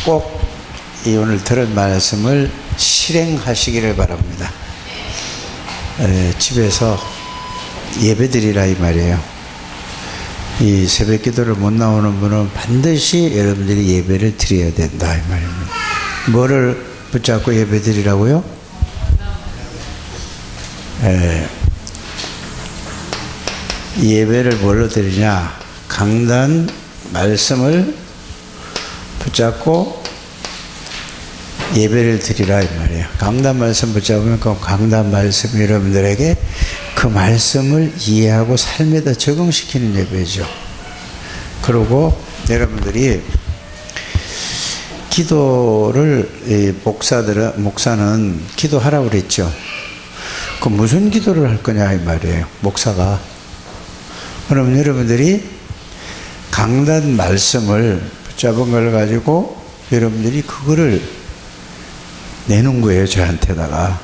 꼭 이 오늘 들은 말씀을 실행하시기를 바랍니다. 집에서 예배드리라 이 말이에요. 이 새벽 기도를 못 나오는 분은 반드시 여러분들이 예배를 드려야 된다 이 말입니다. 뭐를 붙잡고 예배드리라고요? 예배를 뭘로 드리냐? 강단 말씀을 붙잡고 예배를 드리라 이 말이에요. 강단 말씀 붙잡으면 그 강단 말씀이 여러분들에게 그 말씀을 이해하고 삶에다 적용시키는 예배죠. 그리고 여러분들이 기도를 목사는 기도하라고 그랬죠. 그 무슨 기도를 할 거냐 이 말이에요. 목사가. 그럼 여러분들이 강단 말씀을 붙잡은 걸 가지고 여러분들이 그거를 내는 거예요. 저한테다가.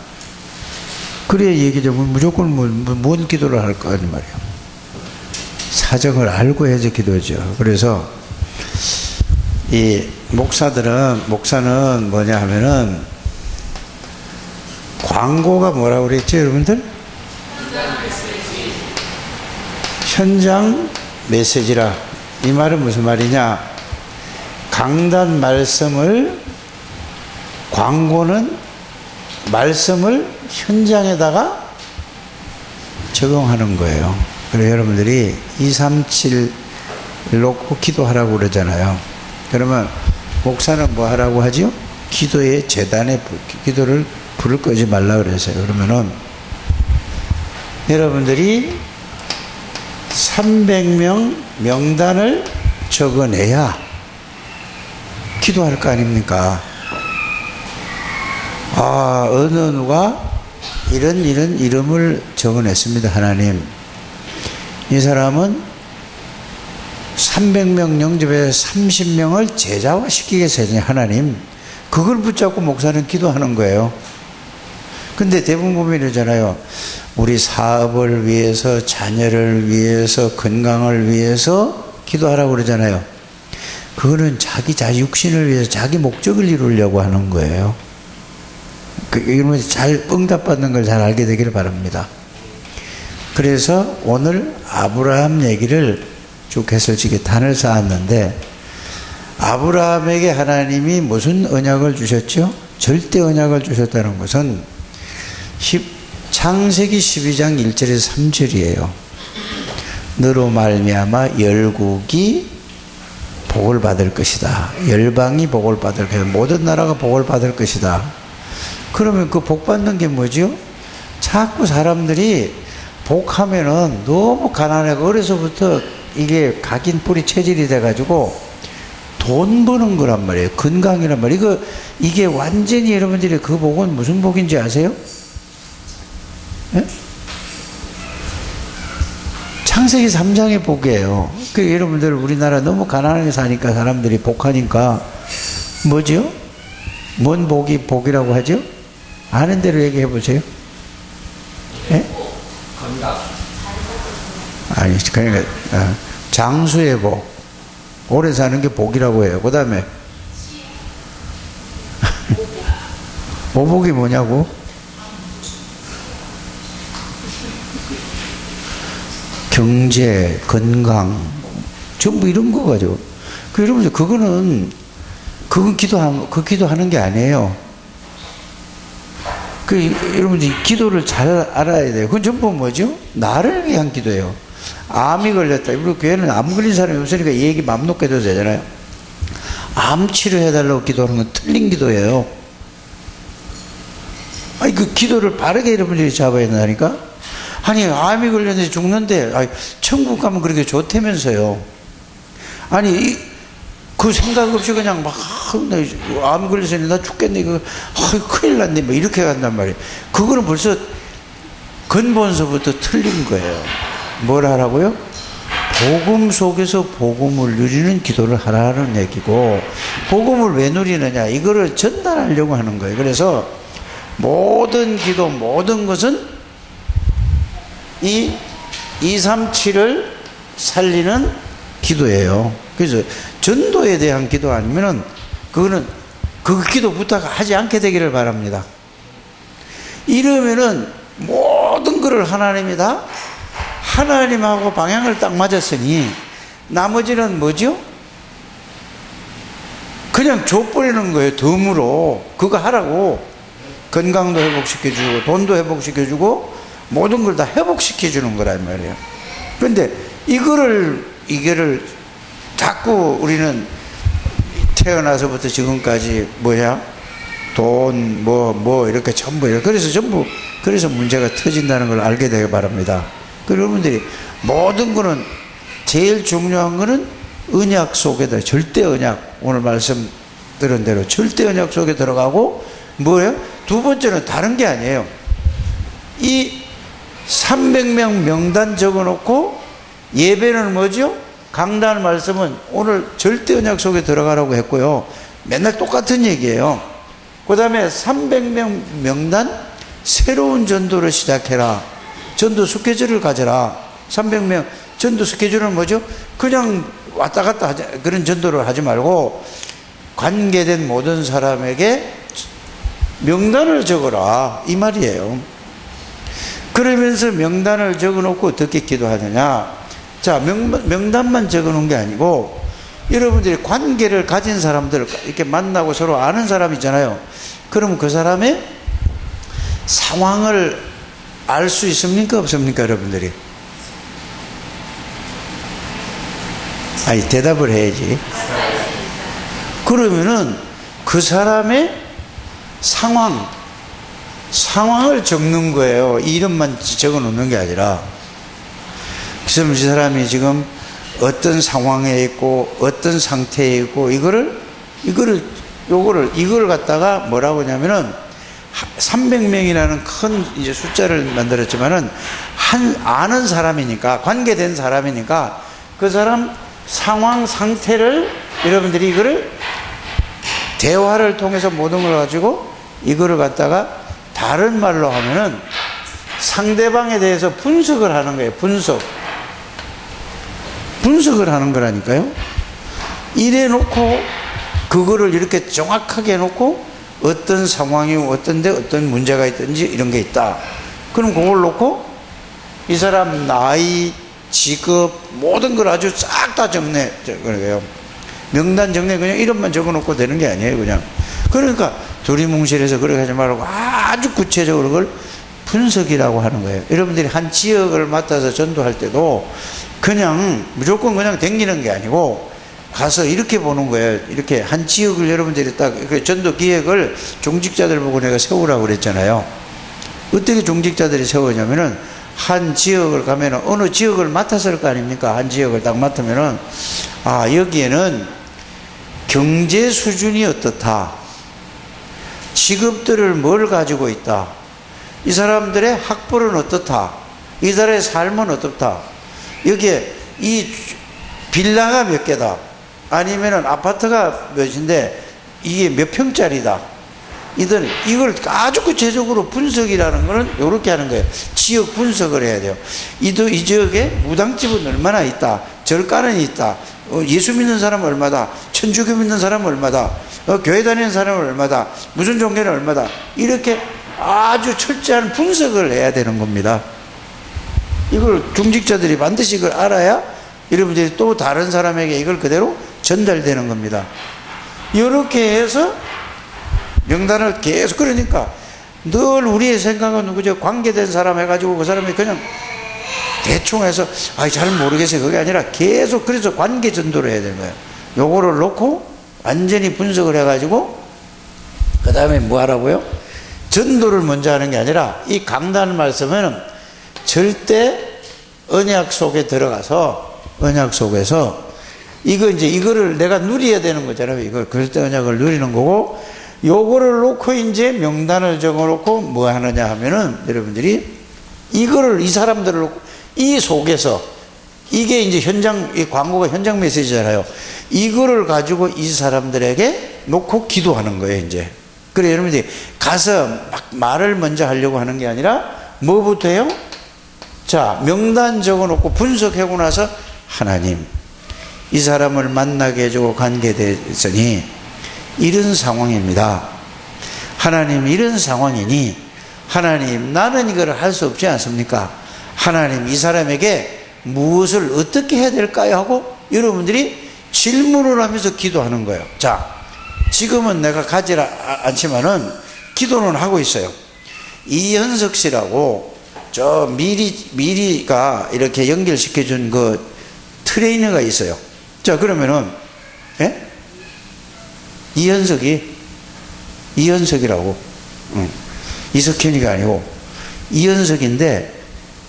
그래야 얘기죠. 무조건 뭔 기도를 할 거 아니 말이에요. 사정을 알고 해야지 기도죠. 그래서 이 목사는 뭐냐 하면은 광고가 뭐라고 그랬죠 여러분들? 현장 메시지라. 이 말은 무슨 말이냐? 강단 말씀을, 광고는 말씀을 현장에다가 적용하는 거예요. 그래서 여러분들이 237 놓고 기도하라고 그러잖아요. 그러면 목사는 뭐 하라고 하죠? 기도의 재단에 기도를 불을 끄지 말라 그랬어요. 그러면은 여러분들이 300명 명단을 적어내야 기도할 거 아닙니까? 어느 누가 이런 이름을 적어냈습니다. 하나님. 이 사람은 300명 영접에 30명을 제자화시키겠어요. 하나님. 그걸 붙잡고 목사는 기도하는 거예요. 근데 대부분 보면 이러잖아요. 우리 사업을 위해서, 자녀를 위해서, 건강을 위해서 기도하라고 그러잖아요. 그거는 자기 육신을 위해서 자기 목적을 이루려고 하는 거예요. 이러면서 잘 응답받는 걸 잘 알게 되기를 바랍니다. 그래서 오늘 아브라함 얘기를 쭉 해설지게 단을 쌓았는데, 아브라함에게 하나님이 무슨 언약을 주셨죠? 절대 언약을 주셨다는 것은 창세기 12장 1절에서 3절이에요. 너로 말미암아 열국이 복을 받을 것이다. 열방이 복을 받을 것이다. 모든 나라가 복을 받을 것이다. 그러면 그 복 받는 게 뭐죠? 자꾸 사람들이 복하면은 너무 가난하고 어려서부터 이게 각인 뿌리 체질이 돼가지고 돈 버는 거란 말이에요. 건강이란 말이에요. 이게 완전히 여러분들이 그 복은 무슨 복인지 아세요? 예? 창세기 3장의 복이에요. 그 여러분들 우리나라 너무 가난하게 사니까 사람들이 복하니까 뭐죠? 뭔 복이 복이라고 하죠? 아는 대로 얘기해 보세요. 예? 건강. 아니, 그러니까 장수의 복. 오래 사는 게 복이라고 해요. 그 다음에 오복이 뭐냐고? 경제, 건강, 전부 이런 거 가지고. 여러분들, 그건 기도하는 게 아니에요. 여러분들, 기도를 잘 알아야 돼요. 그건 전부 뭐죠? 나를 위한 기도예요. 암이 걸렸다. 우리 교회는 암 걸린 사람이 없으니까 이 얘기 맘 놓게 해도 되잖아요. 암 치료해달라고 기도하는 건 틀린 기도예요. 아니, 그 기도를 바르게 여러분들이 잡아야 된다니까? 아니, 암이 걸렸는데 죽는데, 천국 가면 그렇게 좋다면서요. 아니, 그 생각 없이 그냥 막, 암 걸려서 나 죽겠네, 큰일 났네, 뭐 이렇게 간단 말이에요. 그거는 벌써 근본서부터 틀린 거예요. 뭘 하라고요? 복음 속에서 복음을 누리는 기도를 하라는 얘기고, 복음을 왜 누리느냐? 이거를 전달하려고 하는 거예요. 그래서 모든 기도, 모든 것은 이 237을 살리는 기도예요. 그래서 전도에 대한 기도 아니면은 그거는 그 기도 부탁하지 않게 되기를 바랍니다. 이러면은 모든 것을 하나님이 다 하나님하고 방향을 딱 맞았으니 나머지는 뭐죠? 그냥 줘버리는 거예요. 덤으로 그거 하라고. 건강도 회복시켜주고 돈도 회복시켜주고 모든 걸 다 회복시켜주는 거란 말이에요. 그런데 이거를 자꾸 우리는 태어나서부터 지금까지 돈 이렇게 전부 그래서 문제가 터진다는 걸 알게 되길 바랍니다. 그리고 여러분들이 모든 거는 제일 중요한 거는 언약 속에다 절대 언약, 오늘 말씀 들은 대로 절대 언약 속에 들어가고 두 번째는 다른 게 아니에요. 이 300명 명단 적어놓고 예배는 뭐죠? 강단 말씀은 오늘 절대 언약 속에 들어가라고 했고요. 맨날 똑같은 얘기예요. 그 다음에 300명 명단 새로운 전도를 시작해라. 전도 스케줄을 가져라. 300명 전도 스케줄은 뭐죠? 그냥 왔다 갔다 하자. 그런 전도를 하지 말고 관계된 모든 사람에게 명단을 적어라. 이 말이에요. 그러면서 명단을 적어놓고 어떻게 기도하느냐. 자, 명단만 적어놓은 게 아니고 여러분들이 관계를 가진 사람들 이렇게 만나고 서로 아는 사람 있잖아요. 그러면 그 사람의 상황을 알 수 있습니까? 없습니까? 여러분들이? 아니, 대답을 해야지. 그러면은 그 사람의 상황을 적는 거예요. 이름만 적어 놓는 게 아니라. 그래서 이 사람이 지금 어떤 상황에 있고 어떤 상태에 있고 이거를 갖다가 뭐라고 하냐면은 300명이라는 큰 이제 숫자를 만들었지만은 아는 사람이니까, 관계된 사람이니까 그 사람 상황 상태를 여러분들이 이거를 대화를 통해서 모든 걸 가지고 이거를 갖다가 다른 말로 하면은 상대방에 대해서 분석을 하는 거예요. 분석을 하는 거라니까요. 이래 놓고 그거를 이렇게 정확하게 해놓고 어떤 상황이 어떤 문제가 있든지 이런 게 있다. 그럼 그걸 놓고 이 사람 나이, 직업 모든 걸 아주 싹 다 적네. 그래요. 명단 적네. 그냥 이름만 적어놓고 되는 게 아니에요. 그냥. 그러니까 두리뭉실해서 그렇게 하지 말고 아주 구체적으로 그걸 분석이라고 하는 거예요. 여러분들이 한 지역을 맡아서 전도할 때도 그냥 무조건 그냥 댕기는 게 아니고 가서 이렇게 보는 거예요. 이렇게 한 지역을 여러분들이 딱 전도 기획을 종직자들 보고 내가 세우라고 그랬잖아요. 어떻게 종직자들이 세우냐면은 한 지역을 가면은 어느 지역을 맡았을 거 아닙니까? 한 지역을 딱 맡으면은 여기에는 경제 수준이 어떻다. 직업들을 뭘 가지고 있다. 이 사람들의 학벌은 어떻다. 이 사람의 삶은 어떻다. 여기에 이 빌라가 몇 개다. 아니면은 아파트가 몇인데 이게 몇 평짜리다. 이걸 아주 구체적으로 분석이라는 거는 이렇게 하는 거예요. 지역 분석을 해야 돼요. 이 지역에 무당집은 얼마나 있다. 절가는 있다. 예수 믿는 사람은 얼마다. 천주교 믿는 사람은 얼마다. 교회 다니는 사람은 얼마다. 무슨 종교는 얼마다. 이렇게 아주 철저한 분석을 해야 되는 겁니다. 이걸 중직자들이 반드시 이걸 알아야 여러분들이 또 다른 사람에게 이걸 그대로 전달되는 겁니다. 이렇게 해서 명단을 계속, 그러니까 늘 우리의 생각은 누구죠? 관계된 사람 해가지고 그 사람이 그냥 대충 해서 잘 모르겠어요. 그게 아니라 계속, 그래서 관계 전도를 해야 되는 거예요. 요거를 놓고 완전히 분석을 해가지고 그 다음에 뭐 하라고요? 전도를 먼저 하는 게 아니라 이 강단 말씀에는 절대 언약 속에 들어가서 언약 속에서 이거를 내가 누려야 되는 거잖아요. 이걸 절대 언약을 누리는 거고, 요거를 놓고 이제 명단을 적어 놓고 뭐 하느냐 하면은 여러분들이 이거를 이 사람들을 놓고 이 속에서 이게 이제 이 광고가 현장 메시지잖아요. 이거를 가지고 이 사람들에게 놓고 기도하는 거예요, 이제. 그래, 여러분들이 가서 막 말을 먼저 하려고 하는 게 아니라 뭐부터 해요? 자, 명단 적어 놓고 분석하고 나서 하나님, 이 사람을 만나게 해주고 관계됐으니 이런 상황입니다. 하나님 이런 상황이니 하나님 나는 이걸 할 수 없지 않습니까? 하나님 이 사람에게 무엇을 어떻게 해야 될까요? 하고 여러분들이 질문을 하면서 기도하는 거예요. 자, 지금은 내가 가지 않지만은 기도는 하고 있어요. 이현석 씨라고 저 미리가 이렇게 연결시켜준 그 트레이너가 있어요. 자, 그러면은 예? 이현석이라고 이석현이가 아니고 이현석인데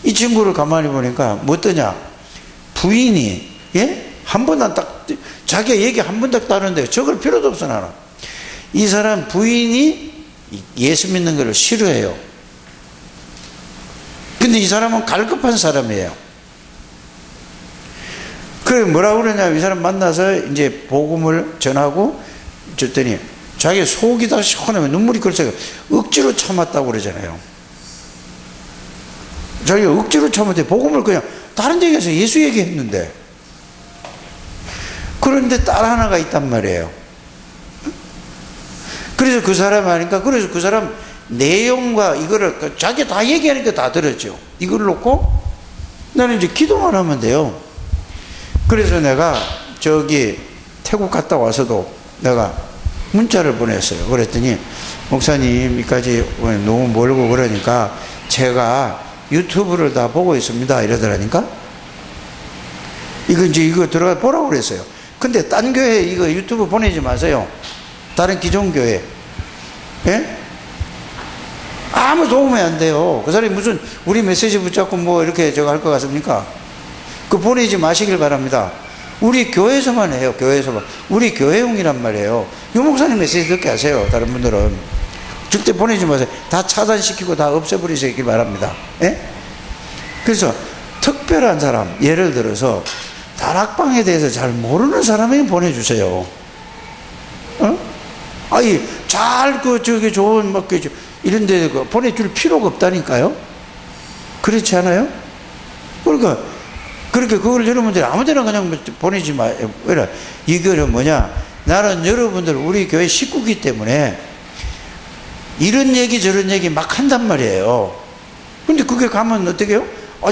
이 친구를 가만히 보니까 뭐 어떠냐? 부인이 한 번도 딱 자기가 얘기 한 번 딱 따는데 적을 필요도 없어. 나는 이 사람 부인이 예수 믿는 것을 싫어해요. 근데 이 사람은 갈급한 사람이에요. 그래 뭐라고 그러냐면 이 사람 만나서 이제 복음을 전하고 줬더니 자기 속이 다 시원하면 눈물이 글쎄요 억지로 참았다고 그러잖아요. 자기가 억지로 참았대. 복음을 그냥 다른 데에서 예수 얘기했는데. 그런데 딸 하나가 있단 말이에요. 그래서 그 사람 아니까 그래서 그 사람 내용과 이거를 자기 다 얘기하니까 다 들었죠. 이걸 놓고 나는 이제 기도만 하면 돼요. 그래서 내가 저기 태국 갔다 와서도 내가 문자를 보냈어요. 그랬더니 목사님 이까지 너무 멀고 그러니까 제가 유튜브를 다 보고 있습니다 이러더라니까. 이거 들어가 보라고 그랬어요. 근데 딴 교회 이거 유튜브 보내지 마세요. 다른 기존 교회 아무 도움이 안 돼요. 그 사람이 무슨 우리 메시지 붙잡고 뭐 이렇게 저거 할 것 같습니까? 그 보내지 마시길 바랍니다. 우리 교회에서만 해요. 교회에서만. 우리 교회용이란 말이에요. 유 목사님 메시지 듣게 하세요. 다른 분들은 절대 보내지 마세요. 다 차단시키고 다 없애버리시길 바랍니다. 그래서 특별한 사람, 예를 들어서 다락방에 대해서 잘 모르는 사람에게 보내주세요. 아니 저기 좋은 막 이런 데 보내줄 필요가 없다니까요. 그렇지 않아요? 그러니까 그렇게 그걸 여러분들이 아무데나 그냥 보내지 마요. 왜냐 이거는 뭐냐, 나는 여러분들 우리 교회 식구기 때문에 이런 얘기 저런 얘기 막 한단 말이에요. 근데 그게 가면 어떻게 해요?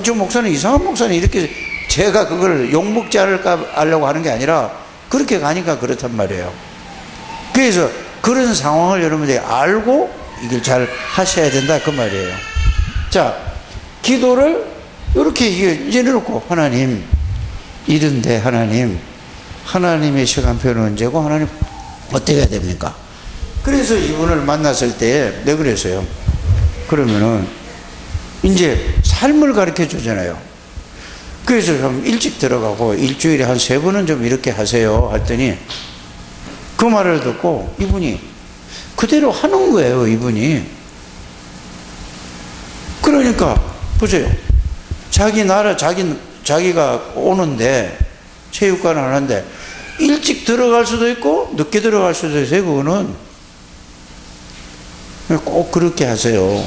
저 목사는 이상한 목사는 이렇게, 제가 그걸 욕먹지 않을까 하려고 하는 게 아니라 그렇게 가니까 그렇단 말이에요. 그래서 그런 상황을 여러분들이 알고 이걸 잘 하셔야 된다 그 말이에요. 자, 기도를 이렇게 이제 놓고 하나님 이런데 하나님의 시간표는 언제고 하나님 어떻게 해야 됩니까? 그래서 이분을 만났을 때 내가 그랬어요. 그러면은 이제 삶을 가르쳐 주잖아요. 그래서 좀 일찍 들어가고 일주일에 한 3번은 좀 이렇게 하세요 했더니 그 말을 듣고 이분이 그대로 하는 거예요. 이분이. 그러니까 보세요. 자기 나라 자기가 오는데 체육관을 하는데 일찍 들어갈 수도 있고 늦게 들어갈 수도 있어요. 그거는 꼭 그렇게 하세요.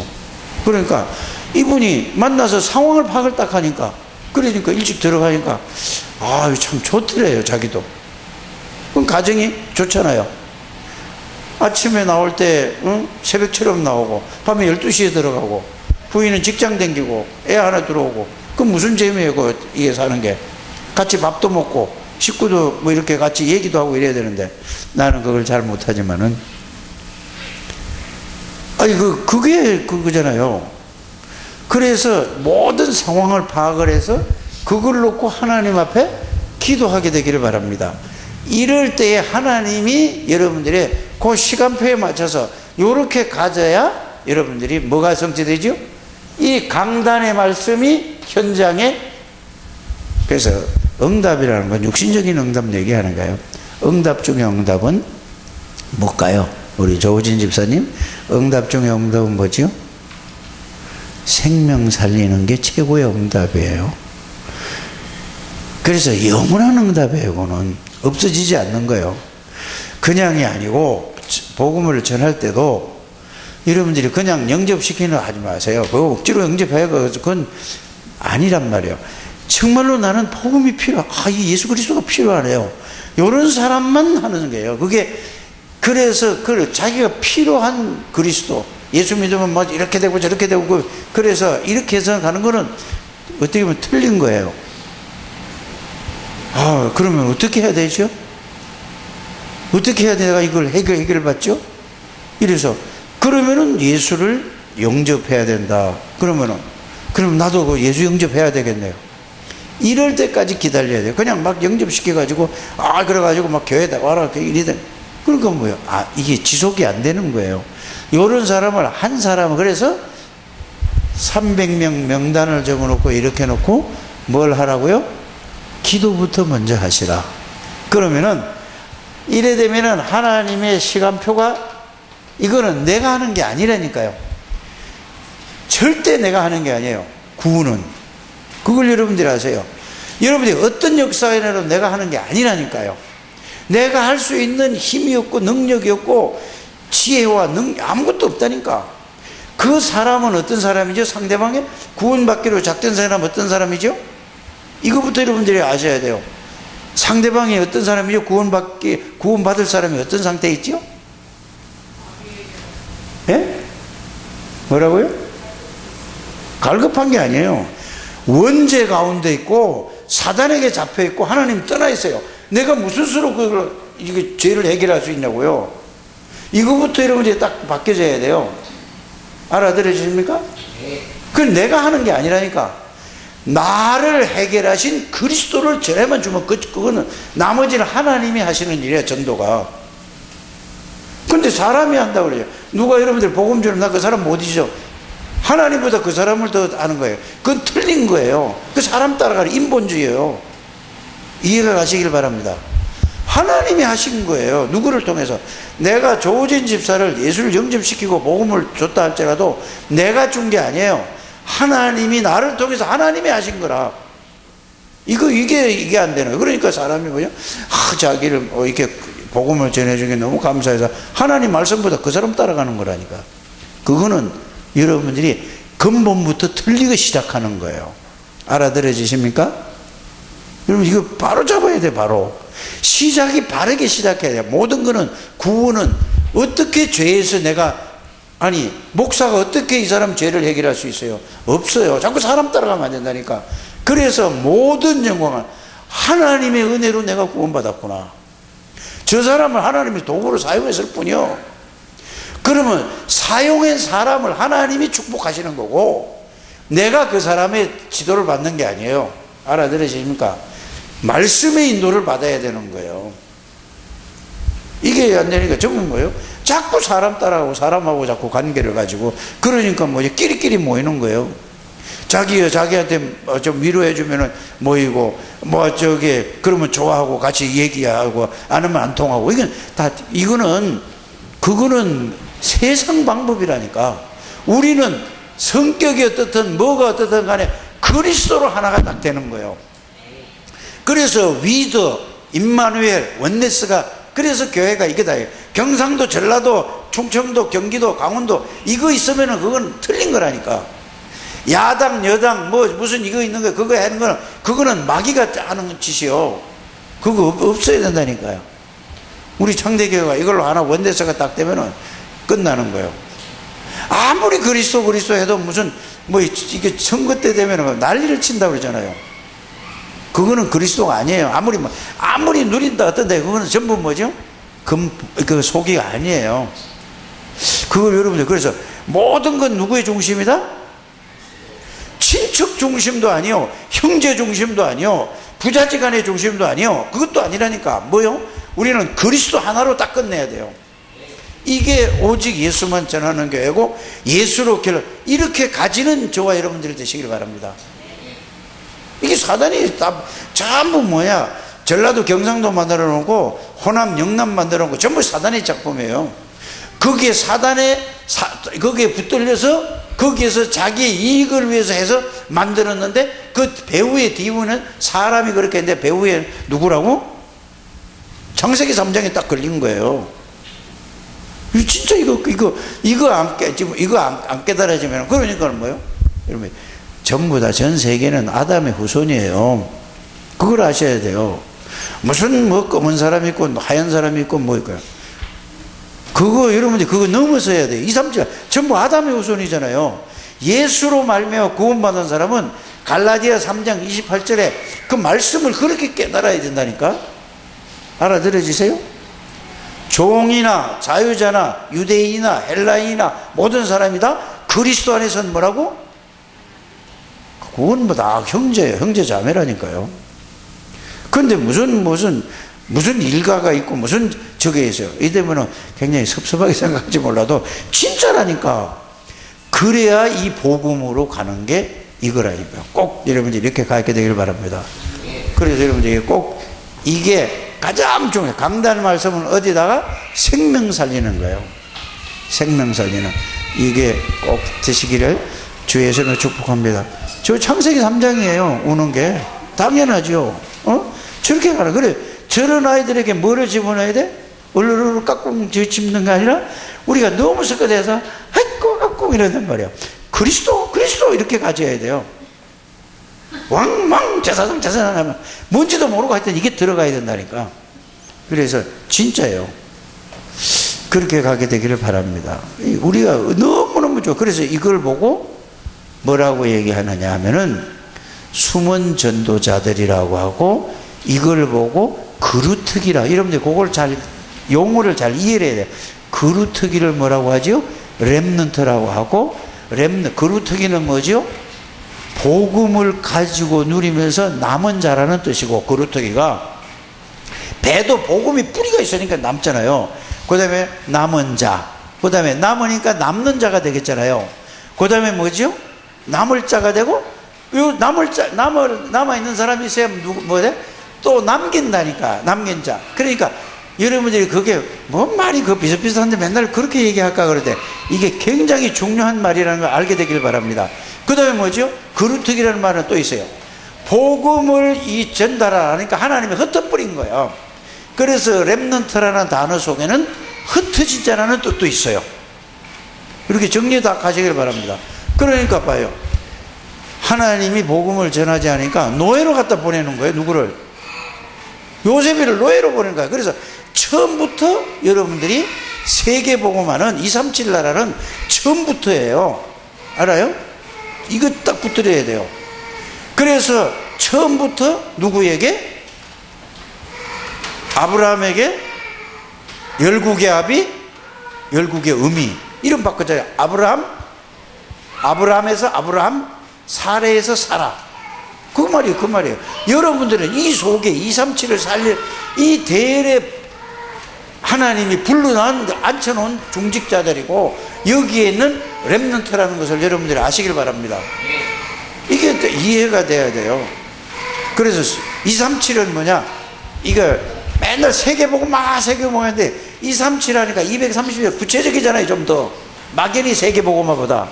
그러니까 이분이 만나서 상황을 파악을 딱 하니까, 그러니까 일찍 들어가니까 참 좋더래요. 자기도. 그럼 가정이 좋잖아요. 아침에 나올 때 새벽처럼 나오고 밤에 12시에 들어가고 부인은 직장 다니고 애 하나 들어오고, 그럼 무슨 재미예요? 이게 사는 게. 같이 밥도 먹고 식구도 뭐 이렇게 같이 얘기도 하고 이래야 되는데 나는 그걸 잘 못하지만은 그게 그거잖아요. 그래서 모든 상황을 파악을 해서 그걸 놓고 하나님 앞에 기도하게 되기를 바랍니다. 이럴 때에 하나님이 여러분들의 그 시간표에 맞춰서 이렇게 가져야 여러분들이 뭐가 성취되죠? 이 강단의 말씀이 현장에. 그래서 응답이라는 건 육신적인 응답 얘기하는 거예요. 응답 중에 응답은 뭘까요? 우리 조우진 집사님, 응답 중에 응답은 뭐죠? 생명 살리는 게 최고의 응답이에요. 그래서 영원한 응답이에요. 그거는 없어지지 않는 거예요. 그냥이 아니고 복음을 전할 때도 여러분들이 그냥 영접시키는 거 하지 마세요. 그거 억지로 영접해야 그건 아니란 말이에요. 정말로 나는 복음이 이 예수 그리스도가 필요하네요. 이런 사람만 하는 거예요. 그래서 자기가 필요한 그리스도, 예수 믿으면 뭐 이렇게 되고 저렇게 되고, 그래서 이렇게 해서 가는 거는 어떻게 보면 틀린 거예요. 그러면 어떻게 해야 되죠? 어떻게 해야 내가 이걸 해결받죠? 이래서, 그러면은 예수를 영접해야 된다. 그럼 나도 그 예수 영접해야 되겠네요. 이럴 때까지 기다려야 돼요. 그냥 막 영접시켜가지고, 그래가지고 막 교회에다 와라. 이러다. 그러니까 뭐예요? 이게 지속이 안 되는 거예요. 이런 사람을, 한 사람을, 그래서 300명 명단을 적어놓고 이렇게 놓고 뭘 하라고요? 기도부터 먼저 하시라. 그러면은, 이래 되면은 하나님의 시간표가, 이거는 내가 하는 게 아니라니까요. 절대 내가 하는 게 아니에요. 구원은. 그걸 여러분들이 아세요. 여러분들이 어떤 역사에라도 내가 하는 게 아니라니까요. 내가 할 수 있는 힘이 없고 능력이 없고 지혜와 아무것도 없다니까. 그 사람은 어떤 사람이죠? 상대방의 구원받기로 작된 사람은 어떤 사람이죠? 이거부터 여러분들이 아셔야 돼요. 상대방이 어떤 사람이죠? 구원받을 사람이 어떤 상태에 있죠? 예? 뭐라고요? 갈급한 게 아니에요. 원죄 가운데 있고 사단에게 잡혀 있고 하나님 떠나 있어요. 내가 무슨 수로 이거 죄를 해결할 수 있냐고요. 이거부터 여러분들이 딱 바뀌어져야 돼요. 알아들으십니까? 그건 내가 하는 게 아니라니까. 나를 해결하신 그리스도를 전에만 주면 그거는 나머지는 하나님이 하시는 일이야. 전도가. 근데 사람이 한다고 그래요. 누가 여러분들 복음 주면 나 그 사람 못 잊어. 하나님보다 그 사람을 더 아는 거예요. 그건 틀린 거예요. 그 사람 따라가는 인본주의예요. 이해가 가시길 바랍니다. 하나님이 하신 거예요. 누구를 통해서. 내가 조우진 집사를 예수를 영접시키고 복음을 줬다 할지라도 내가 준 게 아니에요. 하나님이 나를 통해서 하나님이 하신 거라. 이게 안 되는 거예요. 그러니까 사람이 뭐냐? 자기를 이렇게 복음을 전해준 게 너무 감사해서 하나님 말씀보다 그 사람 따라가는 거라니까. 그거는 여러분들이 근본부터 틀리기 시작하는 거예요. 알아들어지십니까? 여러분 이거 바로 잡아야 돼. 바로 시작이 바르게 시작해야 돼요. 모든 거는 구원은 어떻게 죄에서 목사가 어떻게 이 사람 죄를 해결할 수 있어요? 없어요. 자꾸 사람 따라가면 안 된다니까. 그래서 모든 영광은 하나님의 은혜로 내가 구원받았구나. 저 사람을 하나님이 도구로 사용했을 뿐이요. 그러면 사용한 사람을 하나님이 축복하시는 거고 내가 그 사람의 지도를 받는 게 아니에요. 알아들으십니까? 말씀의 인도를 받아야 되는 거예요. 이게 안 되니까 전부 뭐예요? 자꾸 사람 따라가고 사람하고 자꾸 관계를 가지고 그러니까 끼리끼리 모이는 거예요. 자기한테 좀 위로해 주면은 모이고 그러면 좋아하고 같이 얘기하고 안 하면 안 통하고 그거는 세상 방법이라니까. 우리는 성격이 어떻든 뭐가 어떻든 간에 그리스도로 하나가 딱 되는 거예요. 그래서 위드, 임마누엘, 원네스가 그래서 교회가 이게 다예요. 경상도, 전라도, 충청도, 경기도, 강원도 이거 있으면은 그건 틀린 거라니까. 야당, 여당 무슨 이거 있는 거 그거 하는 거는 그거는 마귀가 하는 짓이요. 그거 없어야 된다니까요. 우리 창대교회가 이걸로 하나 원대서가 딱 되면은 끝나는 거예요. 아무리 그리스도 해도 이게 선거 때 되면은 난리를 친다고 그러잖아요. 그거는 그리스도가 아니에요. 아무리 누린다 어떤데 그거는 전부 뭐죠? 그 속이가 아니에요. 그걸 여러분들 그래서 모든 건 누구의 중심이다? 친척 중심도 아니요, 형제 중심도 아니요, 부자지간의 중심도 아니요. 그것도 아니라니까. 뭐요? 우리는 그리스도 하나로 딱 끝내야 돼요. 이게 오직 예수만 전하는 교회고 예수로 이렇게 가지는 저와 여러분들이 되시길 바랍니다. 이게 사단이 전부 전라도 경상도 만들어 놓고 호남 영남 만들어 놓고 전부 사단의 작품이에요. 거기에 거기에 붙들려서 거기에서 자기의 이익을 위해서 해서 만들었는데 그 배후의 뒤에는 사람이 그렇게 했는데 배후에 누구라고? 창세기 3장에 딱 걸린 거예요. 진짜 이거 안 깨달아지면 그러니까 뭐예요? 여러분 전부 다 전 세계는 아담의 후손이에요. 그걸 아셔야 돼요. 무슨 뭐 검은 사람이 있고 하얀 사람이 있고 뭐 있고요. 그거 여러분들 그거 넘어서야 돼요. 2, 3절 전부 아담의 후손이잖아요. 예수로 말미암아 구원받은 사람은 갈라디아 3장 28절에 그 말씀을 그렇게 깨달아야 된다니까. 알아들어지세요? 종이나 자유자나 유대인이나 헬라인이나 모든 사람이 다 그리스도 안에서는 뭐라고? 그건 뭐 다 형제예요. 형제 자매라니까요. 그런데 무슨 일가가 있고 무슨 저게 있어요. 이 때문에 굉장히 섭섭하게 생각할지 몰라도 진짜라니까. 그래야 이 복음으로 가는 게 이거라니까요. 꼭 여러분들이 이렇게 가르쳐 되기를 바랍니다. 그래서 여러분들이 꼭 이게 가장 중요해요. 강단 말씀은 어디다가 생명 살리는 거예요. 생명 살리는. 이게 꼭 드시기를 주에서는 축복합니다. 저 창세기 3장이에요. 우는 게. 당연하죠. 저렇게 가라. 그래. 저런 아이들에게 뭐를 집어넣어야 돼? 얼른 깍꿍 집는 게 아니라 우리가 너무 섞어대서 아이고 깍꿍 이러단 말이야. 그리스도 이렇게 가져야 돼요. 왕왕 제사장 하면 뭔지도 모르고 하여튼 이게 들어가야 된다니까. 그래서 진짜예요. 그렇게 가게 되기를 바랍니다. 우리가 너무너무 좋아. 그래서 이걸 보고 뭐라고 얘기하느냐 하면은 숨은 전도자들이라고 하고 이걸 보고 그루터기라. 여러분들 그걸 잘 용어를 잘 이해를 해야 돼요. 그루터기를 뭐라고 하죠? 렘넌트라고 하고 그루터기는 뭐죠? 복음을 가지고 누리면서 남은 자라는 뜻이고 그루터기가 배도 복음이 뿌리가 있으니까 남잖아요. 그 다음에 남은 자, 그 다음에 남으니까 남는 자가 되겠잖아요. 그 다음에 뭐죠? 남을 자가 되고 요 남아있는 사람이 있어야 또 남긴다니까. 남긴 자. 그러니까 여러분들이 그게 뭔 말이 그 비슷비슷한데 맨날 그렇게 얘기할까 그러대. 이게 굉장히 중요한 말이라는 걸 알게 되길 바랍니다. 그 다음에 뭐죠? 그루터기라는 말은 또 있어요. 복음을 전달하니까 하나님이 흩어버린 거예요. 그래서 렘넌트라는 단어 속에는 흩어진 자라는 뜻도 있어요. 이렇게 정리 다 가시길 바랍니다. 그러니까 봐요. 하나님이 복음을 전하지 않으니까 노예로 갖다 보내는 거예요. 누구를? 요셉이를 노예로 보내는 거예요. 그래서 처음부터 여러분들이 세계복음화는 237 나라는 처음부터예요. 알아요? 이거 딱 붙들어야 돼요. 그래서 처음부터 누구에게? 아브라함에게 열국의 아비, 열국의 음이. 이름 바꿨잖아요. 아브라함에서 아브라함, 사레에서 사라. 그 말이에요. 여러분들은 이 속에 237을 살릴 이 대열에 하나님이 앉혀놓은 중직자들이고 여기에는 렘넌트라는 것을 여러분들이 아시길 바랍니다. 이게 또 이해가 돼야 돼요. 그래서 237은 뭐냐? 이거 맨날 세계복음화인데 237 하니까 230이 구체적이잖아요. 좀 더 막연히 세계복음화보다.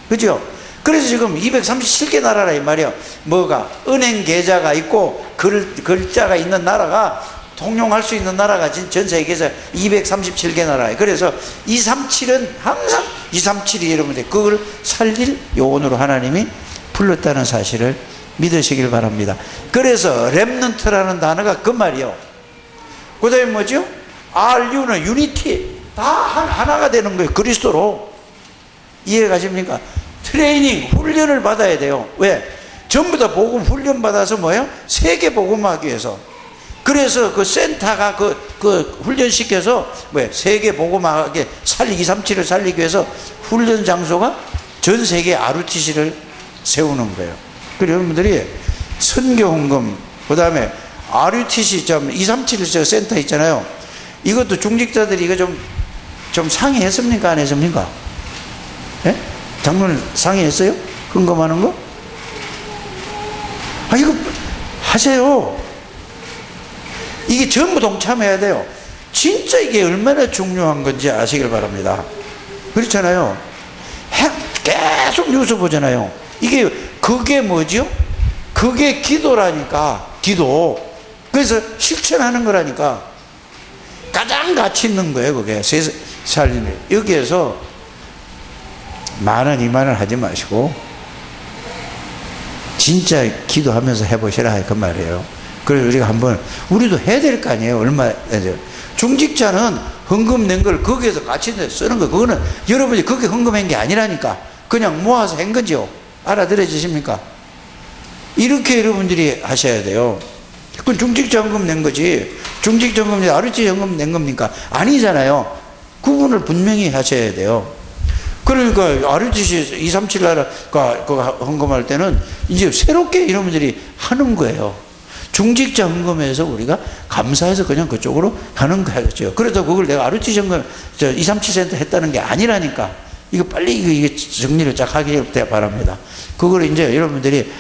그죠? 그래서 지금 237개 나라라 이 말이야. 뭐가? 은행 계좌가 있고 글자가 있는 나라가 통용할 수 있는 나라가 전 세계에서 237개 나라예요. 그래서 237은 항상 237이 여러분들 그걸 살릴 요원으로 하나님이 불렀다는 사실을 믿으시길 바랍니다. 그래서 렘넌트라는 단어가 그 말이요. 그 다음에 뭐죠? RU는 유니티. 다 하나가 되는 거예요. 그리스도로. 이해가십니까? 트레이닝, 훈련을 받아야 돼요. 왜? 전부 다 복음 훈련 받아서 뭐예요? 세계 복음하기 위해서. 그래서 그 센터가 그 훈련시켜서 세계 복음하게 237을 살리기 위해서 훈련 장소가 전 세계 RUTC를 세우는 거예요. 그리고 여러분들이 선교헌금, 그 다음에 RUTC 237 센터 있잖아요. 이것도 중직자들이 이거 좀 상의했습니까? 안 했습니까? 예? 장로님 상의했어요? 헌금하는 거? 이거 하세요. 이게 전부 동참해야 돼요. 진짜 이게 얼마나 중요한 건지 아시길 바랍니다. 그렇잖아요. 계속 뉴스 보잖아요. 그게 뭐죠? 그게 기도라니까. 기도. 그래서 실천하는 거라니까. 가장 가치 있는 거예요. 그게 살리는. 여기에서 10,000원, 20,000원 하지 마시고 진짜 기도하면서 해보시라 그 말이에요. 그래서 우리가 한번 우리도 해야 될 거 아니에요. 얼마 중직자는 헌금 낸 걸 거기에서 같이 쓰는 거, 그거는 여러분이 그렇게 헌금한 게 아니라니까. 그냥 모아서 한 거죠. 알아들어지십니까? 이렇게 여러분들이 하셔야 돼요. 그건 중직자 헌금 낸 거지. 중직자 헌금, 아르치 헌금 낸 겁니까? 아니잖아요. 구분을 분명히 하셔야 돼요. 그러니까 아르치시 237 나라가 헌금할 때는 이제 새롭게 여러분들이 하는 거예요. 중직자 헌금에서 우리가 감사해서 그냥 그쪽으로 하는 거죠. 그래서 그걸 내가 아르치 헌금 237센터 했다는 게 아니라니까. 이거 빨리 이게 정리를 쫙 하길 바랍니다. 그걸 이제 여러분들이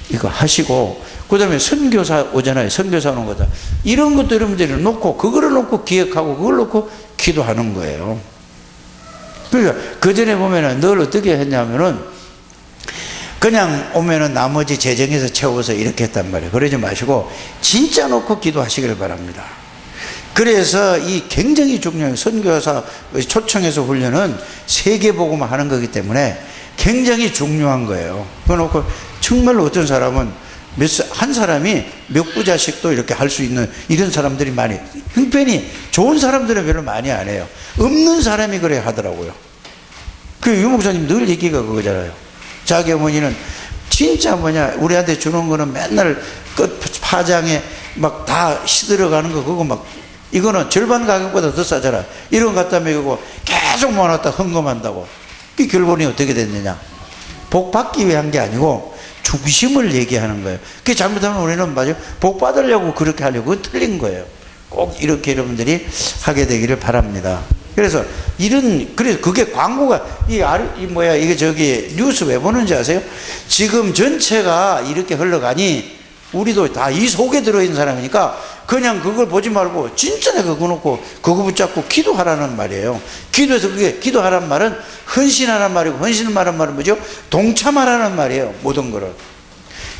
이거 하시고, 그 다음에 선교사 오잖아요. 선교사 오는 거다. 이런 것도 여러분들이 놓고, 그거를 놓고 기억하고, 그걸 놓고 기도하는 거예요. 그러니까, 그 전에 보면은 늘 어떻게 했냐면은, 그냥 오면은 나머지 재정에서 채워서 이렇게 했단 말이에요. 그러지 마시고, 진짜 놓고 기도하시길 바랍니다. 그래서 이 굉장히 중요해요. 선교사 초청해서 훈련은 세계복음을 하는 거기 때문에 굉장히 중요한 거예요. 그래놓고 정말로 어떤 사람은 한 사람이 몇 부자씩도 이렇게 할 수 있는 이런 사람들이 많이, 형편이 좋은 사람들은 별로 많이 안 해요. 없는 사람이 그래 하더라고요. 그 유목사님 늘 얘기가 그거잖아요. 자기 어머니는 진짜 우리한테 주는 거는 맨날 끝 파장에 막 다 시들어가는 거, 그거 막 이거는 절반 가격보다 더 싸잖아. 이런 거 갖다 먹이고 계속 모아놨다 헌금한다고. 그 결론이 어떻게 됐느냐? 복 받기 위한 게 아니고 중심을 얘기하는 거예요. 그게 잘못하면 우리는 복 받으려고 그렇게 하려고, 그건 틀린 거예요. 꼭 이렇게 여러분들이 하게 되기를 바랍니다. 그래서 그래서 그게 광고가, 이게 뉴스 왜 보는지 아세요? 지금 전체가 이렇게 흘러가니 우리도 다 이 속에 들어있는 사람이니까 그냥 그걸 보지 말고 진짜 내가 그거 놓고 그거 붙잡고 기도하라는 말이에요. 기도해서 그게, 기도하라는 말은 헌신하라는 말이고, 헌신하라는 말은 뭐죠? 동참하라는 말이에요. 모든 거를.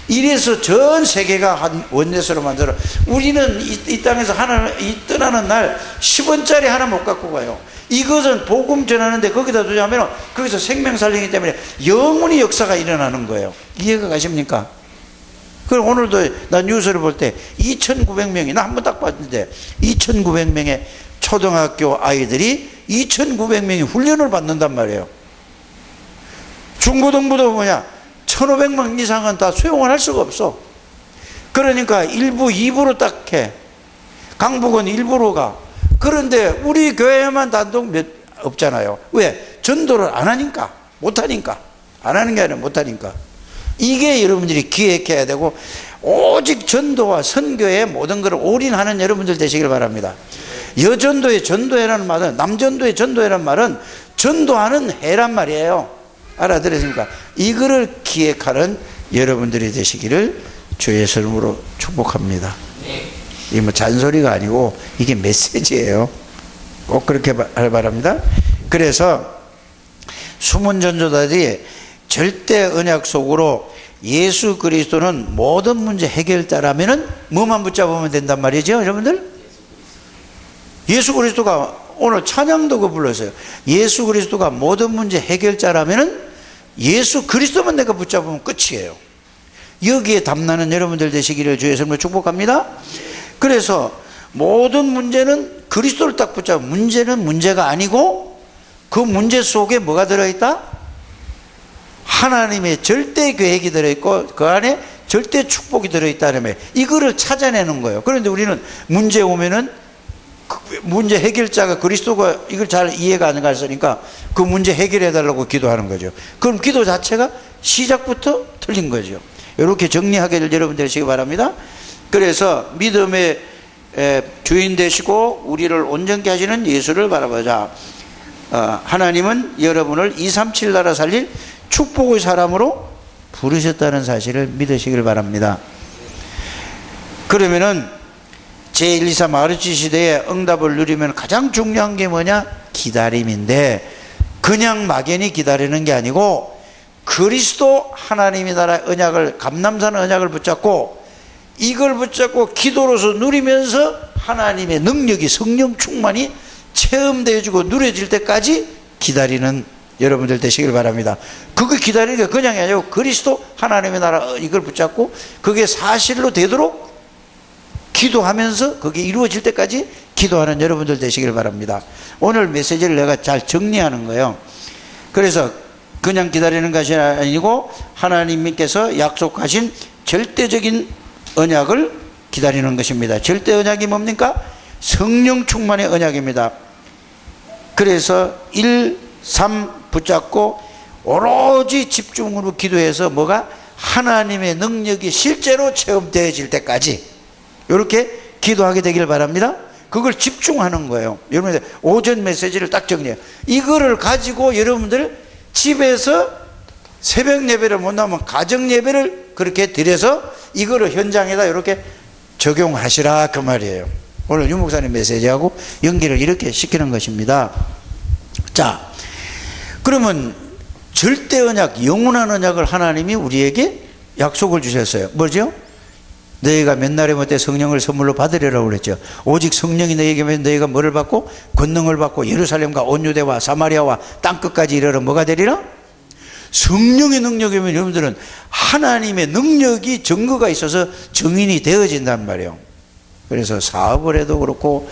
이래서 전 세계가 한 원내스로 만들어. 우리는 이 땅에서 떠나는 날 10원짜리 하나 못 갖고 가요. 이것은 복음 전하는데 거기다 두자면 거기서 생명 살리기 때문에 영원히 역사가 일어나는 거예요. 이해가 가십니까? 그럼 오늘도 나 뉴스를 볼 때 2,900명이, 나 한번 딱 봤는데 2,900명의 초등학교 아이들이 2,900명이 훈련을 받는단 말이에요. 중고등부도 1,500명 이상은 다 수용을 할 수가 없어. 그러니까 1부, 2부로 딱 해. 강북은 1부로 가. 그런데 우리 교회만 단독 없잖아요. 왜? 전도를 안 하니까. 못 하니까. 안 하는 게 아니라 못 하니까. 이게 여러분들이 기획해야 되고, 오직 전도와 선교의 모든 것을 올인하는 여러분들 되시길 바랍니다. 여전도의 전도회라는 말은, 남전도의 전도회라는 말은 전도하는 해란 말이에요. 알아들으십니까? 이거를 기획하는 여러분들이 되시기를 주의 이름으로 축복합니다. 이게 잔소리가 아니고 이게 메시지예요. 꼭 그렇게 할 바랍니다. 그래서 숨은 전도자들이 절대 언약 속으로 예수 그리스도는 모든 문제 해결자라면은 뭐만 붙잡으면 된단 말이죠, 여러분들? 예수 그리스도가, 오늘 찬양도 그 불렀어요. 예수 그리스도가 모든 문제 해결자라면은 예수 그리스도만 내가 붙잡으면 끝이에요. 여기에 담나는 여러분들 되시기를 주의 이름으로 축복합니다. 그래서 모든 문제는 그리스도를 딱 붙잡으면, 문제는 문제가 아니고 그 문제 속에 뭐가 들어있다? 하나님의 절대 계획이 들어있고 그 안에 절대 축복이 들어있다는 말, 이거를 찾아내는 거예요. 그런데 우리는 문제 오면은 문제 해결자가 그리스도가 이걸 잘 이해가 안 갔으니까 그 문제 해결해 달라고 기도하는 거죠. 그럼 기도 자체가 시작부터 틀린 거죠. 이렇게 정리하게 여러분 되시기 바랍니다. 그래서 믿음의 주인 되시고 우리를 온전케 하시는 예수를 바라보자. 하나님은 여러분을 237 나라 살릴 축복의 사람으로 부르셨다는 사실을 믿으시길 바랍니다. 그러면은 제1, 2, 3 아르치 시대에 응답을 누리면 가장 중요한 게 뭐냐? 기다림인데, 그냥 막연히 기다리는 게 아니고 그리스도 하나님의 나라의 언약을, 감람산 언약을 붙잡고, 이걸 붙잡고 기도로서 누리면서 하나님의 능력이, 성령 충만이 체험되어지고 누려질 때까지 기다리는 여러분들 되시길 바랍니다. 그거 기다리는 게 그냥이 아니고 그리스도 하나님의 나라 이걸 붙잡고 그게 사실로 되도록 기도하면서 그게 이루어질 때까지 기도하는 여러분들 되시길 바랍니다. 오늘 메시지를 내가 잘 정리하는 거예요. 그래서 그냥 기다리는 것이 아니고 하나님께서 약속하신 절대적인 언약을 기다리는 것입니다. 절대 언약이 뭡니까? 성령 충만의 언약입니다. 그래서 1, 3 붙잡고 오로지 집중으로 기도해서 뭐가? 하나님의 능력이 실제로 체험되어질 때까지 이렇게 기도하게 되길 바랍니다. 그걸 집중하는 거예요. 여러분들 오전 메시지를 딱 정리해요. 이거를 가지고 여러분들 집에서 새벽 예배를 못 나오면 가정 예배를 그렇게 드려서 이거를 현장에다 이렇게 적용하시라 그 말이에요. 오늘 유 목사님 메시지하고 연기를 이렇게 시키는 것입니다. 자, 그러면 절대 언약, 영원한 언약을 하나님이 우리에게 약속을 주셨어요. 뭐죠? 너희가 몇 날에 못해 성령을 선물로 받으리라고 그랬죠. 오직 성령이 너희에게 오면 너희가 뭐를 받고? 권능을 받고 예루살렘과 온 유대와 사마리아와 땅끝까지 이르러 뭐가 되리라? 성령의 능력이면 여러분들은 하나님의 능력이 증거가 있어서 증인이 되어진단 말이에요. 그래서 사업을 해도 그렇고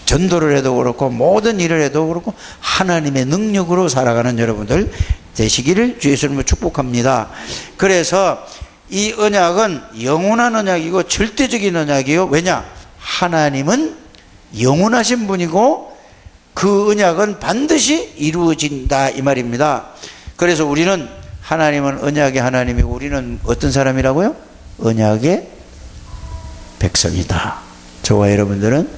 전도를 해도 그렇고 모든 일을 해도 그렇고 하나님의 능력으로 살아가는 여러분들 되시기를 주 예수님으로 축복합니다. 그래서 이 언약은 영원한 언약이고 절대적인 언약이요. 왜냐? 하나님은 영원하신 분이고 그 언약은 반드시 이루어진다 이 말입니다. 그래서 우리는 하나님은 언약의 하나님이고 우리는 어떤 사람이라고요? 언약의 백성이다. 저와 여러분들은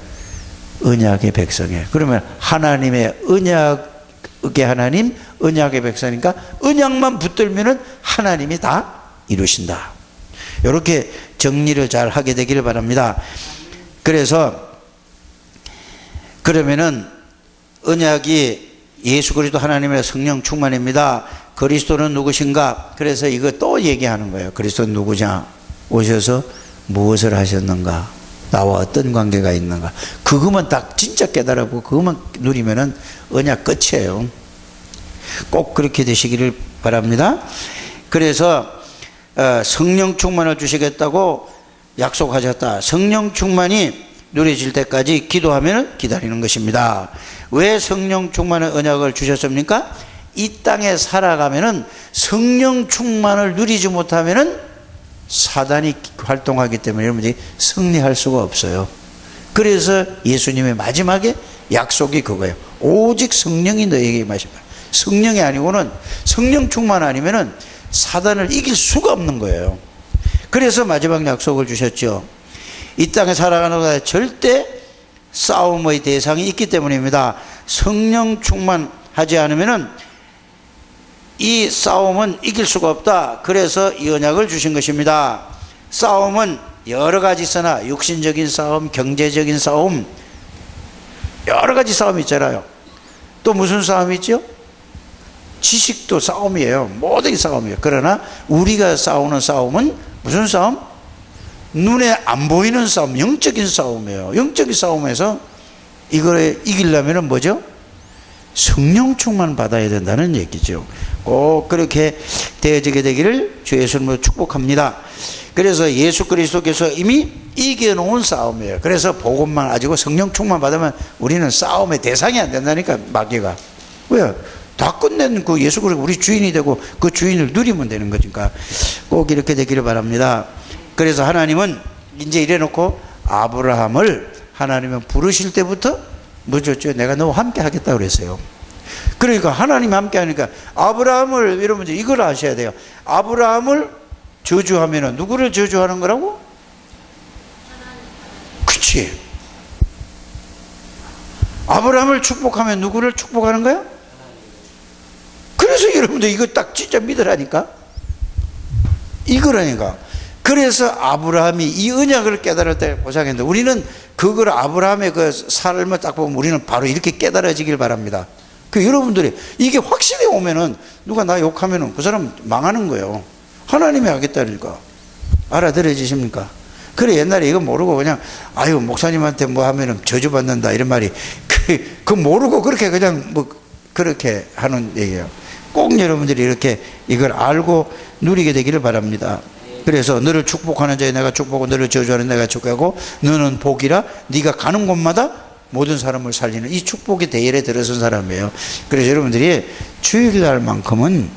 언약의 백성이에요. 그러면 하나님의 언약의 하나님, 언약의 백성이니까 언약만 붙들면은 하나님이 다 이루신다. 이렇게 정리를 잘 하게 되기를 바랍니다. 그래서 그러면은 언약이 예수 그리스도 하나님의 성령 충만입니다. 그리스도는 누구신가? 그래서 이거 또 얘기하는 거예요. 그리스도는 누구냐? 오셔서 무엇을 하셨는가? 나와 어떤 관계가 있는가? 그것만 딱 진짜 깨달아보고 그것만 누리면은 언약 끝이에요. 꼭 그렇게 되시기를 바랍니다. 그래서 성령 충만을 주시겠다고 약속하셨다. 성령 충만이 누려질 때까지 기도하면 기다리는 것입니다. 왜 성령 충만의 언약을 주셨습니까? 이 땅에 살아가면은 성령 충만을 누리지 못하면은 사단이 활동하기 때문에 여러분들이 승리할 수가 없어요. 그래서 예수님의 마지막에 약속이 그거예요. 오직 성령이 너에게 임하시라. 성령이 아니고는 성령 충만 아니면은 사단을 이길 수가 없는 거예요. 그래서 마지막 약속을 주셨죠. 이 땅에 살아가는 것에 절대 싸움의 대상이 있기 때문입니다. 성령 충만하지 않으면은 이 싸움은 이길 수가 없다. 그래서 이 언약을 주신 것입니다. 싸움은 여러 가지 있으나 육신적인 싸움, 경제적인 싸움, 여러 가지 싸움이 있잖아요. 또 무슨 싸움이 있죠? 지식도 싸움이에요. 모든 싸움이에요. 그러나 우리가 싸우는 싸움은 무슨 싸움? 눈에 안 보이는 싸움, 영적인 싸움이에요. 영적인 싸움에서 이걸 이기려면 뭐죠? 성령 충만 받아야 된다는 얘기죠. 꼭 그렇게 되어지게 되기를 주 예수님으로 축복합니다. 그래서 예수 그리스도께서 이미 이겨놓은 싸움이에요. 그래서 복음만 가지고 성령 충만 받으면 우리는 싸움의 대상이 안 된다니까. 마귀가 왜? 다 끝낸 그 예수 그리스도 우리 주인이 되고 그 주인을 누리면 되는 거니까 꼭 이렇게 되기를 바랍니다. 그래서 하나님은 이제 이래놓고 아브라함을 하나님은 부르실 때부터 묻었죠. 내가 너와 함께 하겠다고 그랬어요. 그러니까 하나님이 함께 하니까 아브라함을 여러분들 이걸 아셔야 돼요. 아브라함을 저주하면은 누구를 저주하는 거라고? 그치. 아브라함을 축복하면 누구를 축복하는 거야? 그래서 여러분들 이거 딱 진짜 믿으라니까. 이거라니까. 그래서 아브라함이 이 언약을 깨달을 때 보상했는데 우리는 그걸 아브라함의 그 삶을 딱 보면 우리는 바로 이렇게 깨달아지길 바랍니다. 그 여러분들이 이게 확실히 오면은 누가 나 욕하면은 그 사람 망하는 거예요. 하나님이 하겠다니까. 알아들어지십니까? 그래 옛날에 이거 모르고 그냥 아유 목사님한테 뭐 하면은 저주받는다 이런 말이 그 모르고 그렇게 그냥 뭐 그렇게 하는 얘기예요. 꼭 여러분들이 이렇게 이걸 알고 누리게 되기를 바랍니다. 그래서 너를 축복하는 자에 내가 축복하고 너를 저주하는 내가 축복하고 너는 복이라 네가 가는 곳마다 모든 사람을 살리는 이 축복의 대열에 들어선 사람이에요. 그래서 여러분들이 주일날만큼은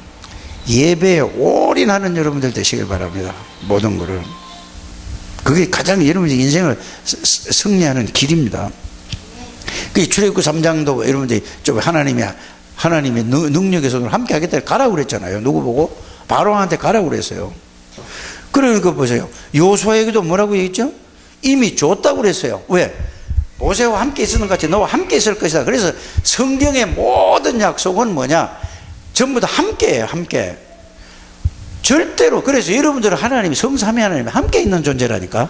예배에 올인하는 여러분들 되시길 바랍니다. 모든 거를. 그게 가장 여러분들 인생을 승리하는 길입니다. 그 출애굽기 3장도 여러분들이 좀 하나님의 능력에서 함께 하겠다 가라고 그랬잖아요. 누구 보고? 바로한테 가라고 그랬어요. 그러니까 보세요. 요수아에게도 뭐라고 얘기했죠? 이미 줬다고 그랬어요. 왜? 모세와 함께 있었는 것 같이 너와 함께 있을 것이다. 그래서 성경의 모든 약속은 뭐냐? 전부 다 함께예요. 함께. 절대로. 그래서 여러분들은 하나님이 성삼위 하나님이 함께 있는 존재라니까.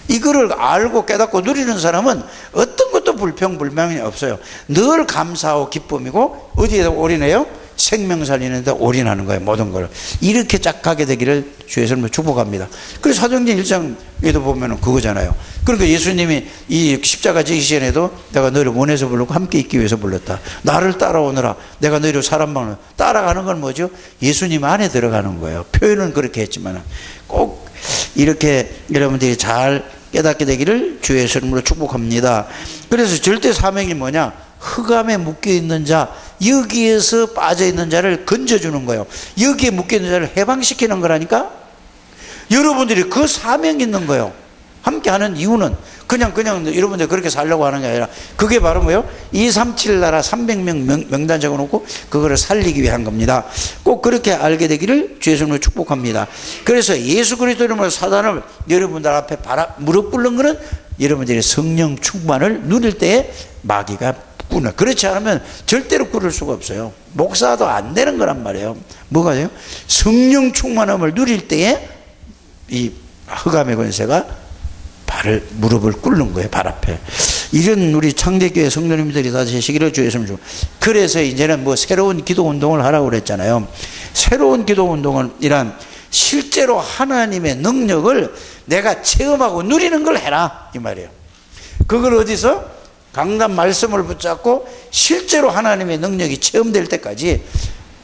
이거를 알고 깨닫고 누리는 사람은 어떤 것도 불평불만이 없어요. 늘 감사하고 기쁨이고 어디에다 올인해요? 생명 살리는 데 올인하는 거예요. 모든 걸. 이렇게 쫙 가게 되기를 주의 이름으로 축복합니다. 그래서 사도행전 1장에도 보면 그거잖아요. 그러니까 예수님이 이 십자가 지시전에도 내가 너희를 원해서 부르고 함께 있기 위해서 불렀다. 나를 따라오너라. 내가 너희를 사랑받는. 따라가는 건 뭐죠? 예수님 안에 들어가는 거예요. 표현은 그렇게 했지만 꼭 이렇게 여러분들이 잘 깨닫게 되기를 주의 이름으로 축복합니다. 그래서 절대 사명이 뭐냐? 흑암에 묶여있는 자, 여기에서 빠져있는 자를 건져주는 거예요. 여기에 묶여있는 자를 해방시키는 거라니까. 여러분들이 그 사명이 있는 거예요. 함께 하는 이유는 그냥 여러분들 그렇게 살려고 하는 게 아니라 그게 바로 뭐예요? 237 나라 300명 명단 적어놓고 그거를 살리기 위한 겁니다. 꼭 그렇게 알게 되기를 주의 이름으로 축복합니다. 그래서 예수 그리스도 이름으로 사단을 여러분들 앞에 무릎 꿇는 거는 여러분들이 성령 충만을 누릴 때에 마귀가 꾸나. 그렇지 않으면 절대로 꾸를 수가 없어요. 목사도 안 되는 거란 말이에요. 뭐가 돼요? 성령 충만함을 누릴 때에 이 흑암의 권세가 무릎을 꿇는 거예요. 발 앞에. 이런 우리 창대교회 성도님들이 다 되시기를 주의 이름으로 주고. 그래서 이제는 뭐 새로운 기도 운동을 하라고 그랬잖아요. 새로운 기도 운동은 이란 실제로 하나님의 능력을 내가 체험하고 누리는 걸 해라 이 말이에요. 그걸 어디서? 강단 말씀을 붙잡고 실제로 하나님의 능력이 체험될 때까지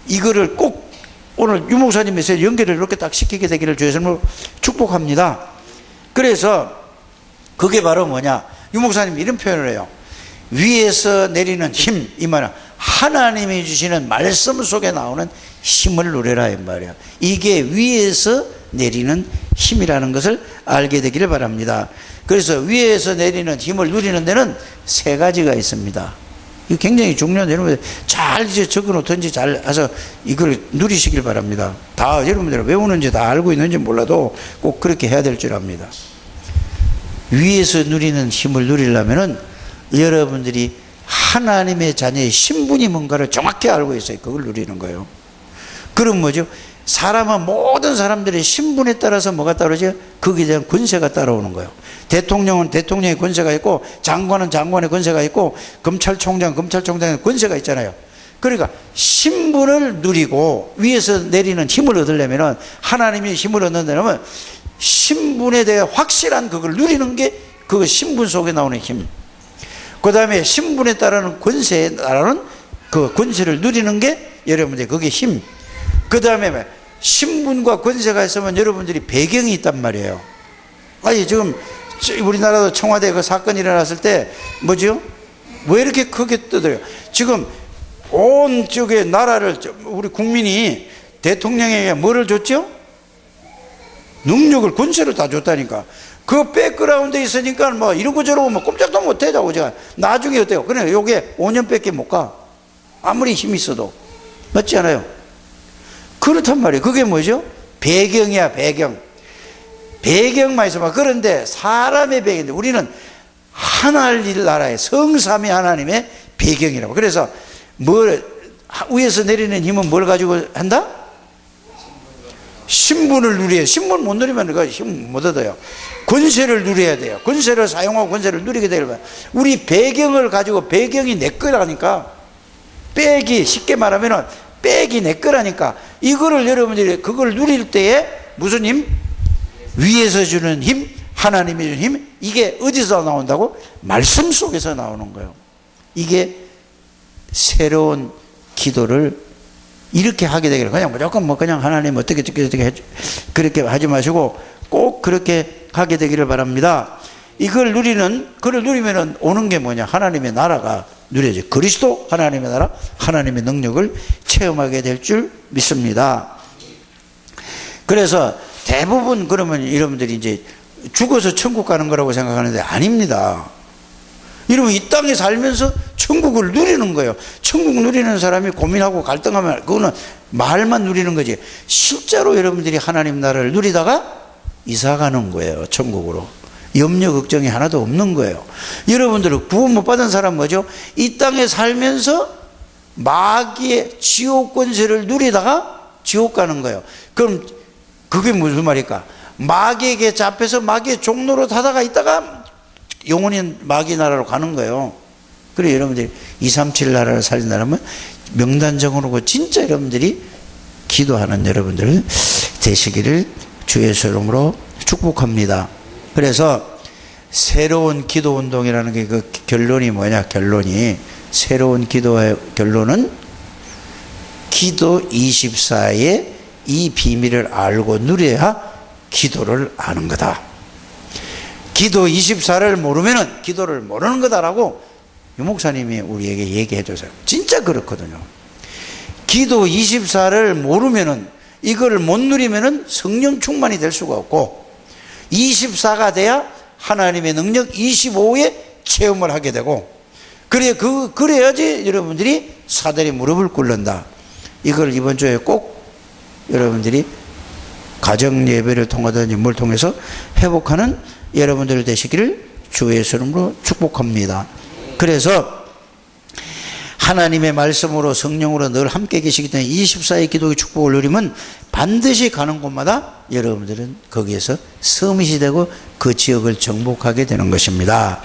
이거를 꼭 오늘 유 목사님에서 연결을 이렇게 딱 시키게 되기를 주의 이름으로 축복합니다. 그래서 그게 바로 뭐냐? 유 목사님 이런 표현을 해요. 위에서 내리는 힘, 이 말은 하나님이 주시는 말씀 속에 나오는 힘을 누려라 이 말이에요. 이게 위에서 내리는 힘이라는 것을 알게 되기를 바랍니다. 그래서 위에서 내리는 힘을 누리는 데는 세 가지가 있습니다. 이거 굉장히 중요한 여러분들 잘 이제 적어 놓든지 잘 해서 이걸 누리시길 바랍니다. 다 여러분들 외우는지 다 알고 있는지 몰라도 꼭 그렇게 해야 될 줄 압니다. 위에서 누리는 힘을 누리려면은 여러분들이 하나님의 자녀의 신분이 뭔가를 정확히 알고 있어요. 그걸 누리는 거예요. 그럼 뭐죠? 사람은 모든 사람들의 신분에 따라서 뭐가 따르죠? 거기에 대한 권세가 따라오는 거예요. 대통령은 대통령의 권세가 있고 장관은 장관의 권세가 있고 검찰총장의 권세가 있잖아요. 그러니까 신분을 누리고 위에서 내리는 힘을 얻으려면 하나님의 힘을 얻는다면 신분에 대해 확실한 그걸 누리는 게 그 신분 속에 나오는 힘. 그 다음에 신분에 따르는 권세에 따르는 그 권세를 누리는 게 여러분들 그게 힘. 그 다음에 신분과 권세가 있으면 여러분들이 배경이 있단 말이에요. 아니 지금 우리나라도 청와대 그 사건이 일어났을 때 뭐죠? 왜 이렇게 크게 떠들어요? 지금 온 쪽의 나라를 우리 국민이 대통령에게 뭐를 줬죠? 능력을 권세를 다 줬다니까. 그 백그라운드에 있으니까 뭐 이러고 저러고 뭐 꼼짝도 못해 자고 제가 나중에 어때요? 그래 요게 5년밖에 못 가. 아무리 힘이 있어도. 맞지 않아요? 그렇단 말이에요. 그게 뭐죠? 배경이야, 배경. 배경만 있어봐. 그런데 사람의 배경인데 우리는 하나님 나라의 성삼위 하나님의 배경이라고. 그래서 위에서 내리는 힘은 뭘 가지고 한다? 신분을 누려야. 신분 못 누리면 그 힘 못 얻어요. 권세를 누려야 돼요. 권세를 사용하고 권세를 누리게 되면 우리 배경을 가지고 배경이 내 거라니까. 백이 쉽게 말하면은 백이 내 거라니까. 이거를 여러분들이 그걸 누릴 때에 무슨 힘? 위에서 주는 힘, 하나님이 주는 힘. 이게 어디서 나온다고? 말씀 속에서 나오는 거예요. 이게 새로운 기도를 이렇게 하게 되기를, 그냥 무조건 뭐 그냥 하나님 어떻게 그렇게 하지 마시고 꼭 그렇게 하게 되기를 바랍니다. 그걸 누리면은 오는 게 뭐냐? 하나님의 나라가 누려져. 그리스도 하나님의 나라, 하나님의 능력을 체험하게 될 줄 믿습니다. 그래서 대부분 그러면 여러분들이 이제 죽어서 천국 가는 거라고 생각하는데 아닙니다. 여러분 이 땅에 살면서 천국을 누리는 거예요. 천국 누리는 사람이 고민하고 갈등하면 그거는 말만 누리는 거지. 실제로 여러분들이 하나님 나라를 누리다가 이사 가는 거예요. 천국으로. 염려 걱정이 하나도 없는 거예요. 여러분들은 구원 못 받은 사람 뭐죠? 이 땅에 살면서 마귀의 지옥 권세를 누리다가 지옥 가는 거예요. 그럼 그게 무슨 말일까? 마귀에게 잡혀서 마귀의 종로로 타다가 있다가 영원히 마귀 나라로 가는 거예요. 그래 여러분들이 237 나라를 살린다면 명단정으로 진짜 여러분들이 기도하는 여러분들 되시기를 주의 이름으로 축복합니다. 그래서 새로운 기도 운동이라는 게 그 결론이 뭐냐? 결론이 새로운 기도의 결론은 기도 24의 이 비밀을 알고 누려야 기도를 아는 거다. 기도 24를 모르면은 기도를 모르는 거다라고 유 목사님이 우리에게 얘기해 줘서요. 진짜 그렇거든요. 기도 24를 모르면은 이걸 못 누리면은 성령 충만이 될 수가 없고 24가 돼야 하나님의 능력 25에 체험을 하게 되고 그래야지 여러분들이 사다리 무릎을 꿇는다. 이걸 이번 주에 꼭 여러분들이 가정 예배를 통하든 인물을 통해서 회복하는 여러분들 되시기를 주의 이름으로 축복합니다. 그래서 하나님의 말씀으로 성령으로 늘 함께 계시기 때문에 24의 기도의 축복을 누리면 반드시 가는 곳마다 여러분들은 거기에서 서밋이 되고 그 지역을 정복하게 되는 것입니다.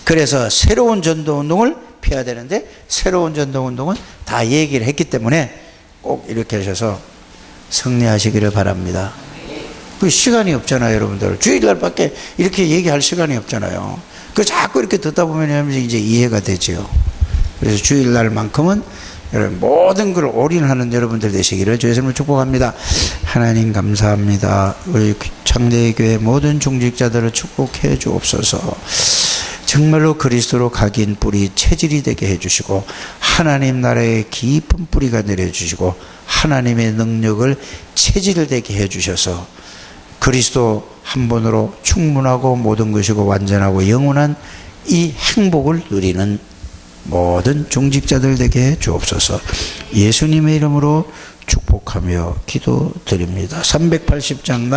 그래서 새로운 전도운동을 펴야 되는데 새로운 전도운동은 다 얘기를 했기 때문에 꼭 이렇게 하셔서 승리하시기를 바랍니다. 그 시간이 없잖아요, 여러분들. 주일날밖에 이렇게 얘기할 시간이 없잖아요. 그 자꾸 이렇게 듣다 보면 이제 이해가 되죠. 그래서 주일날만큼은 여러분 모든 걸 올인하는 여러분들 되시기를 주의 이름으로 축복합니다. 하나님 감사합니다. 우리 창대교회 모든 중직자들을 축복해 주옵소서. 정말로 그리스도로 각인 뿌리 체질이 되게 해주시고 하나님 나라의 깊은 뿌리가 내려주시고 하나님의 능력을 체질 되게 해주셔서 그리스도 한 분으로 충분하고 모든 것이고 완전하고 영원한 이 행복을 누리는 모든 중직자들 되게 주옵소서. 예수님의 이름으로 축복하며 기도드립니다. 380장